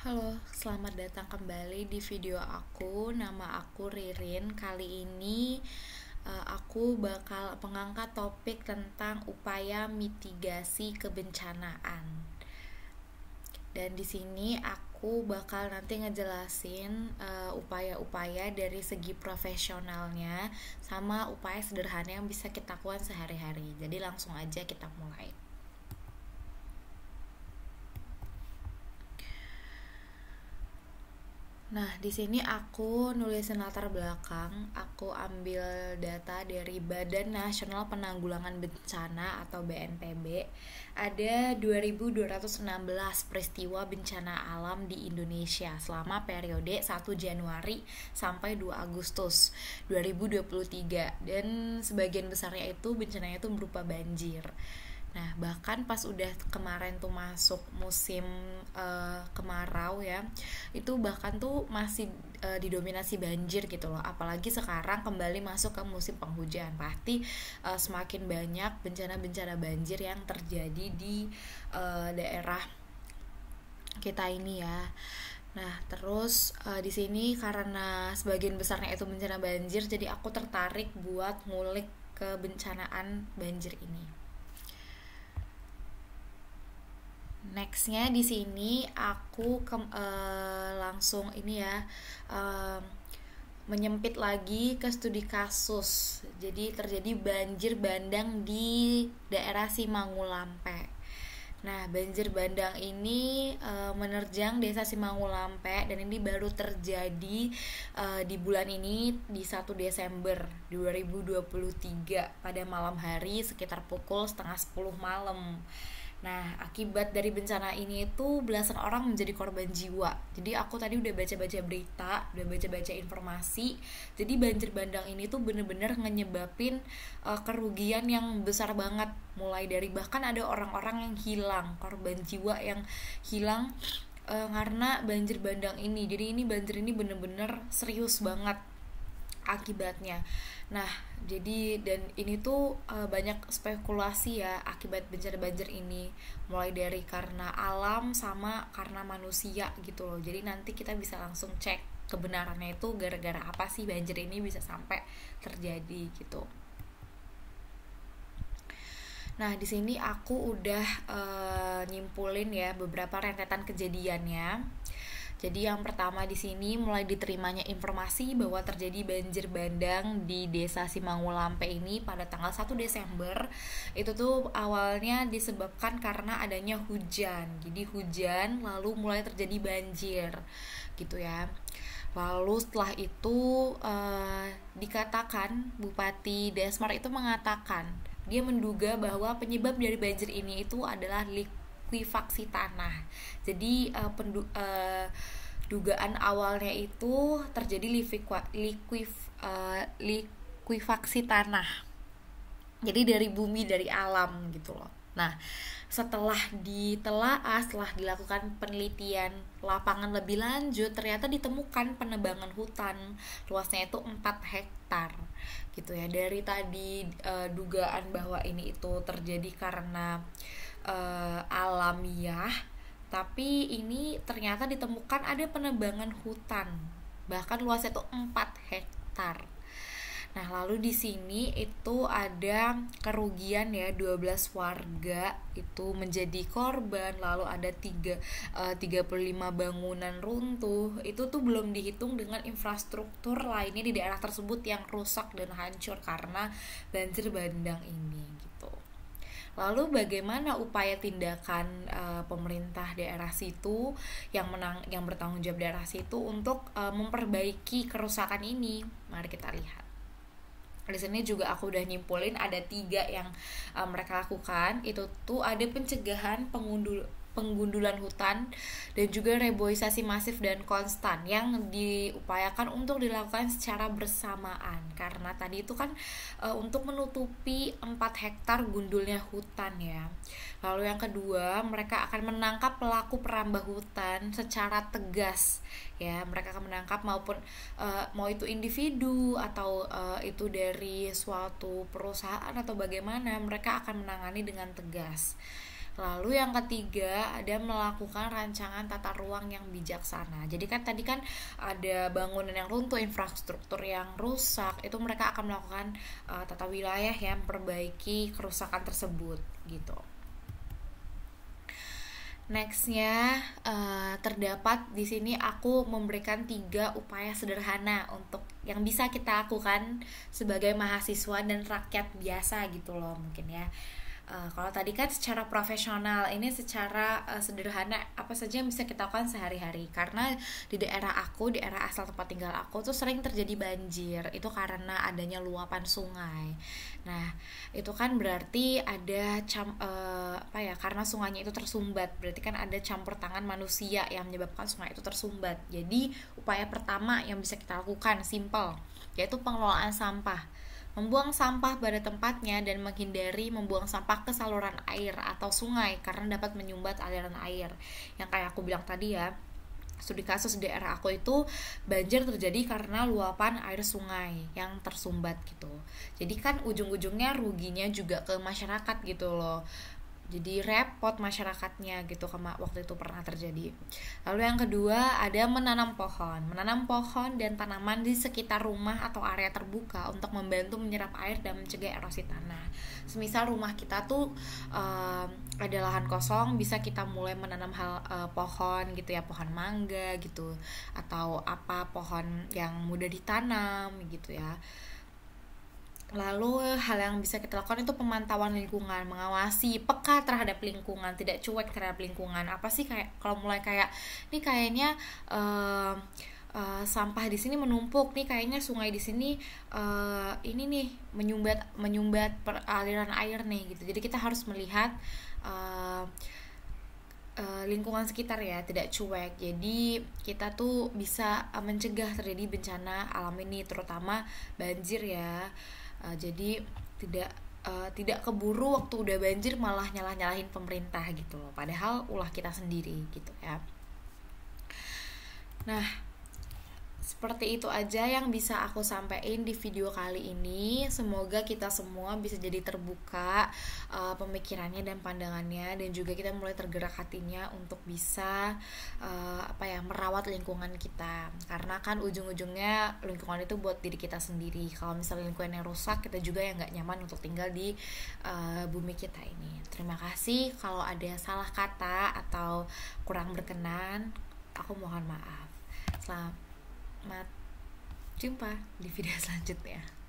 Halo, selamat datang kembali di video aku. Nama aku Ririn. Kali ini aku bakal mengangkat topik tentang upaya mitigasi kebencanaan. Dan di sini aku bakal nanti ngejelasin upaya-upaya dari segi profesionalnya sama upaya sederhana yang bisa kita lakukan sehari-hari. Jadi langsung aja kita mulai. Nah, di sini aku nulisin latar belakang. Aku ambil data dari Badan Nasional Penanggulangan Bencana atau BNPB. Ada 2.216 peristiwa bencana alam di Indonesia selama periode 1 Januari sampai 2 Agustus 2023. Dan sebagian besarnya itu bencananya itu berupa banjir. Nah, bahkan pas udah kemarin tuh masuk musim kemarau ya, itu bahkan tuh masih didominasi banjir gitu loh. Apalagi sekarang kembali masuk ke musim penghujan, pasti semakin banyak bencana-bencana banjir yang terjadi di daerah kita ini ya. Nah, terus di sini karena sebagian besarnya itu bencana banjir, jadi aku tertarik buat ngulik kebencanaan banjir ini. Nextnya di sini aku langsung ini ya, um, menyempit lagi ke studi kasus. Jadi terjadi banjir bandang di daerah Simangulampe. Nah, banjir bandang ini menerjang desa Simangulampe dan ini baru terjadi di bulan ini di 1 Desember 2023 pada malam hari sekitar pukul setengah 10 malam. Nah, akibat dari bencana ini itu belasan orang menjadi korban jiwa. Jadi aku tadi udah baca-baca berita, udah baca-baca informasi. Jadi banjir bandang ini tuh bener-bener nyebabin kerugian yang besar banget. Mulai dari bahkan ada orang-orang yang hilang, korban jiwa yang hilang karena banjir bandang ini. Jadi ini banjir ini bener-bener serius banget akibatnya. Nah, jadi dan ini tuh banyak spekulasi ya akibat bencana banjir ini, mulai dari karena alam sama karena manusia gitu loh. Jadi nanti kita bisa langsung cek kebenarannya itu gara-gara apa sih banjir ini bisa sampai terjadi gitu. Nah, di sini aku udah nyimpulin ya beberapa rentetan kejadiannya. Jadi yang pertama di sini mulai diterimanya informasi bahwa terjadi banjir bandang di Desa Simangulampe ini pada tanggal 1 Desember. Itu tuh awalnya disebabkan karena adanya hujan. Jadi hujan lalu mulai terjadi banjir gitu ya. Lalu setelah itu dikatakan Bupati Desmar itu mengatakan dia menduga bahwa penyebab dari banjir ini itu adalah likuifaksi tanah. Jadi dugaan awalnya itu terjadi likuifaksi tanah. Jadi dari bumi, dari alam gitu loh. Nah, setelah ditelaah, setelah dilakukan penelitian lapangan lebih lanjut, ternyata ditemukan penebangan hutan luasnya itu 4 hektar gitu ya. Dari tadi dugaan bahwa ini itu terjadi karena alamiah, tapi ini ternyata ditemukan ada penebangan hutan, bahkan luasnya itu 4 hektar. Nah, lalu di sini itu ada kerugian ya, 12 warga itu menjadi korban, lalu ada 35 bangunan runtuh. Itu tuh belum dihitung dengan infrastruktur lainnya di daerah tersebut yang rusak dan hancur karena banjir bandang ini gitu. Lalu bagaimana upaya tindakan pemerintah daerah situ yang bertanggung jawab daerah situ untuk memperbaiki kerusakan ini? Mari kita lihat. Di sini juga aku udah nyimpulin ada 3 yang mereka lakukan. Itu tuh ada pencegahan penggundulan hutan dan juga reboisasi masif dan konstan yang diupayakan untuk dilakukan secara bersamaan, karena tadi itu kan untuk menutupi 4 hektar gundulnya hutan ya. Lalu yang kedua, mereka akan menangkap pelaku perambah hutan secara tegas ya. Mereka akan menangkap maupun mau itu individu atau itu dari suatu perusahaan atau bagaimana, mereka akan menangani dengan tegas. Lalu yang ketiga ada melakukan rancangan tata ruang yang bijaksana. Jadi kan tadi kan ada bangunan yang runtuh, infrastruktur yang rusak, itu mereka akan melakukan tata wilayah yang memperbaiki kerusakan tersebut gitu. Nextnya terdapat di sini aku memberikan 3 upaya sederhana untuk yang bisa kita lakukan sebagai mahasiswa dan rakyat biasa gitu loh mungkin ya. Kalau tadi kan secara profesional, ini secara sederhana apa saja yang bisa kita lakukan sehari-hari. Karena di daerah aku, di daerah asal tempat tinggal aku tuh sering terjadi banjir. Itu karena adanya luapan sungai. Nah, itu kan berarti ada karena sungainya itu tersumbat. Berarti kan ada campur tangan manusia yang menyebabkan sungai itu tersumbat. Jadi, upaya pertama yang bisa kita lakukan simple, yaitu pengelolaan sampah. Membuang sampah pada tempatnya dan menghindari membuang sampah ke saluran air atau sungai karena dapat menyumbat aliran air. Yang kayak aku bilang tadi ya, studi kasus di daerah aku itu banjir terjadi karena luapan air sungai yang tersumbat gitu. Jadi kan ujung-ujungnya ruginya juga ke masyarakat gitu loh. Jadi repot masyarakatnya gitu waktu itu pernah terjadi. Lalu yang kedua ada menanam pohon dan tanaman di sekitar rumah atau area terbuka untuk membantu menyerap air dan mencegah erosi tanah. Semisal rumah kita tuh ada lahan kosong, bisa kita mulai menanam pohon gitu ya, pohon mangga gitu atau pohon yang mudah ditanam gitu ya. Lalu hal yang bisa kita lakukan itu pemantauan lingkungan, mengawasi, peka terhadap lingkungan, tidak cuek terhadap lingkungan. Apa sih kayak kalau mulai kayak ini kayaknya sampah di sini menumpuk nih, kayaknya sungai di sini ini nih menyumbat aliran air nih gitu. Jadi kita harus melihat lingkungan sekitar ya, tidak cuek. Jadi kita tuh bisa mencegah terjadi bencana alam ini, terutama banjir ya. Jadi tidak keburu waktu udah banjir malah nyalahin pemerintah gitu loh, padahal ulah kita sendiri gitu ya. Nah, seperti itu aja yang bisa aku sampaikan di video kali ini. Semoga kita semua bisa jadi terbuka pemikirannya dan pandangannya, dan juga kita mulai tergerak hatinya untuk bisa merawat lingkungan kita. Karena kan ujung-ujungnya lingkungan itu buat diri kita sendiri. Kalau misalnya lingkungannya rusak, kita juga yang nggak nyaman untuk tinggal di bumi kita ini. Terima kasih kalau ada salah kata atau kurang berkenan, aku mohon maaf. Selamat jumpa di video selanjutnya.